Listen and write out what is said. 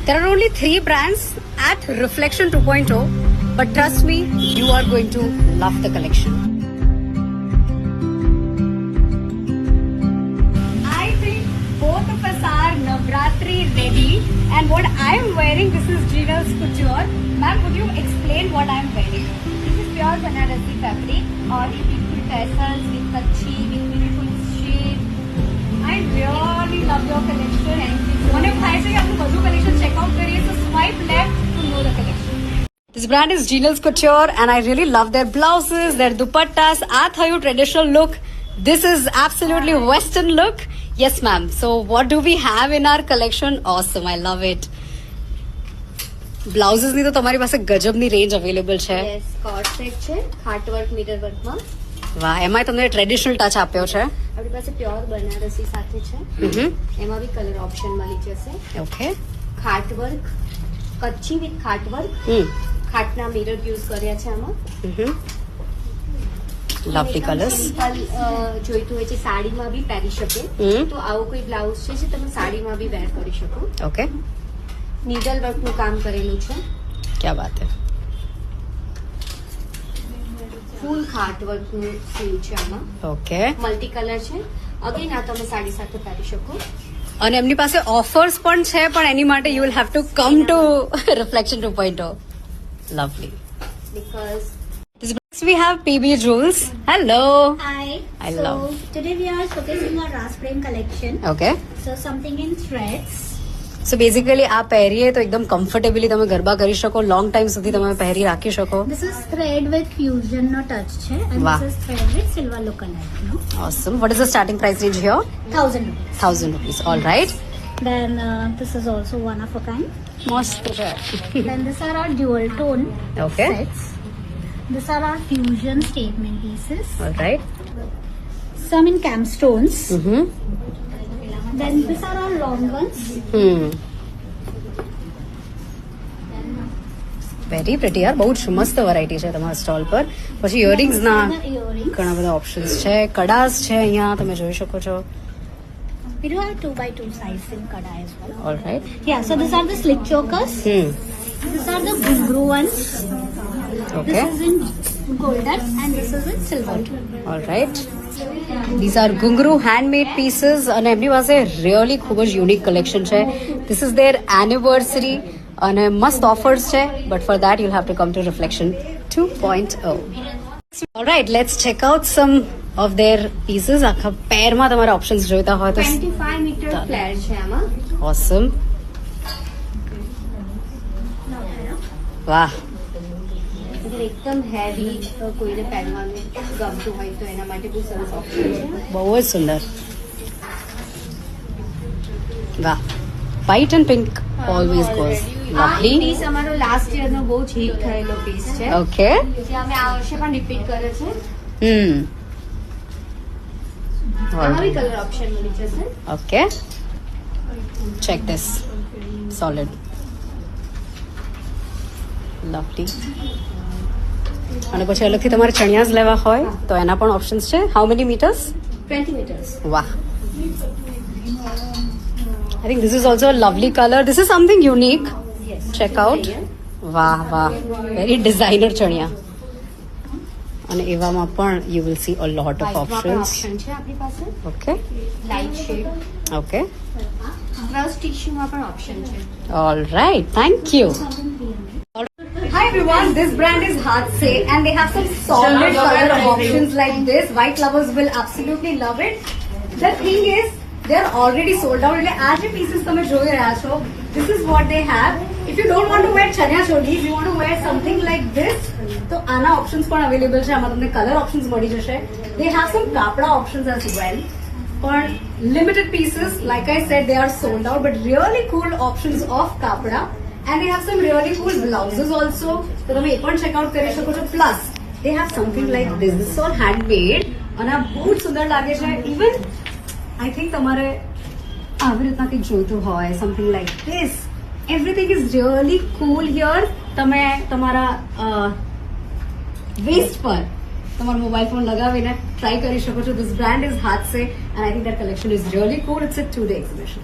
There are only 3 brands at Reflection 2.0, but trust me, you are going to love the collection. I think both of us are Navratri ready, and what I am wearing, this is Jeanals Couture. Ma'am, would you explain what I am wearing? This is pure Banarasi fabric, all with beautiful tassels, with kachi, with beautiful shade. I really love your collection. મને થાય છે કે આપણે બધું collection check out કરીએ, so swipe left to know the collection. This brand is Jeanals Couture, and I really love their blouses, their dupattas. આ થયું traditional look. This is absolutely Western look. Yes, ma'am. So what do we have in our collection? Awesome. I love it. Blouses ની તો તમારી પાસે ગજબની range available છે. Yes, court set છે, heart work, mirror work માં. વાહ, એમાં તમને ટ્રેડિશનલ ટચ આપ્યો છે. આપણી પાસે પ્યોર બનારસી સાથે છે. એમાં બી કલર ઓપ્શન મળી જશે. ઓકે. ખાટ વર્ક, કચ્છી વિથ ખાટ વર્ક. ખાટના મિરર યુઝ કર્યા છે આમાં. Lovely colours. સિમ્પલ જોઈતું હોય છે સાડીમાં બી પહેરી શકે. તો આવો કોઈ બ્લાઉઝ છે જે તમે સાડીમાં બી વેર કરી શકો. ઓકે. નીડલ વર્કનું કામ કરેલું છે. ક્યા બાત હે. ફૂલ ખાટ વર્કનું સ્લીવ છે આમાં. ઓકે. મલ્ટી કલર છે. અગેન આ તમે સાડી સાથે પહેરી શકો. અને એમની પાસે ઓફર્સ પણ છે, પણ એની માટે you will have to come to reflection 2.0. Lovely. Because Next we have PB Jewels. Hello. Hi. I so love. Today we are showcasing our Ras frame collection. Okay. So something in threads. So basically આ પહેરીએ તો એકદમ comfortably તમે ગરબા કરી શકો, long time સુધી તમે પહેરી રાખી શકો. This is thread with fusion no touch છે, and Wow. this is thread with silver lookalike. No? Awesome. What is the starting price range here? 1,000 rupees. 1,000 rupees. All right. Then this is also one of a kind. મસ્ત છે. Then these are our dual tone Okay. sets. These are our fusion statement pieces. All right. Some in cam stones. Mhm. Then these are our long ones. Very pretty યાર, બહુ જ મસ્ત variety છે તમારા stall પર. પછી earrings ના Earrings. ઘણા બધા ઓપ્શન્સ છે. કડાસ છે અહીંયા તમે જોઈ શકો છો. We do have 2x2 size in kada as well. All right. Yeah, so these are the slit chokers. These are the ghungroo ones. Okay. This is in golden and this is in silver. All right. These are ghungroo handmade pieces, અને એમની પાસે really ખૂબ જ unique collection છે. This is their anniversary અને મસ્ત offers છે, but for that you'll have to come to reflection 2.0. Alright, let's check out some of their pieces. આખા પેરમાં તમારે ઓપ્શન્સ જોઈતા હોય તો 25 મીટર ફ્લેર છે આમાં. ઓસમ. વાહ. એકદમ હેવી કોઈને પહેરવાનું ગમતું હોય તો એના માટે બહુ સરસ ઓપ્શન છે. બહુ જ સુંદર. વાહ. White and pink always goes. આ લવલી. પીસ અમારો લાસ્ટ યર નો બહુ જ હિટ થયેલો પીસ છે, ઓકે. જે અમે આ વર્ષે પણ રિપીટ કરે છે. આમાં બી કલર ઓપ્શન મળી જશે. Okay. Check this. Solid. Lovely. અને પછી અલગથી તમારે ચણિયાસ લેવા હોય તો એના પણ ઓપ્શન્સ છે. How many meters? 20 મીટર્સ. વાહ. I think this is also a lovely color. This is something unique. Yes. Check out. વાહ વાહ. વેરી ડિઝાઇનર ચણિયા. અને એવામાં પણ you will see a lot of options. Option છે આપણી પાસે. Okay. Light shade. Okay. Crush ટીશ્યુમાં પણ ઓપ્શન છે. All right. Thank you. Hi everyone, this brand is Haatse and they have some solid color options like this. White lovers will absolutely love it. The thing is, they are already sold out. એટલે આ જે pieces તમે જોઈ રહ્યા છો, this is what they have. If you don't want to wear chanya cholis, you want to wear something like this, તો આના options પણ available છે. આમાં તમને color options મળી જશે. They have some kapda options as well. પણ limited pieces, like I said, they are sold out, but really cool options of kapda. And they have some really cool blouses also. So તમે એ પણ check out કરી શકો છો. Plus, they have something like this. This is all handmade. અને આ બહુ જ સુંદર લાગે છે. Even, I think તમારે આવી રીતના કંઈક જોઈતું હોય, something like this. Everything is really cool here. તમે તમારા વેસ્ટ પર તમારો મોબાઈલ ફોન લગાવીને ટ્રાય કરી શકો છો. This brand is Haatse and I think their collection is really cool. It's a 2-day exhibition.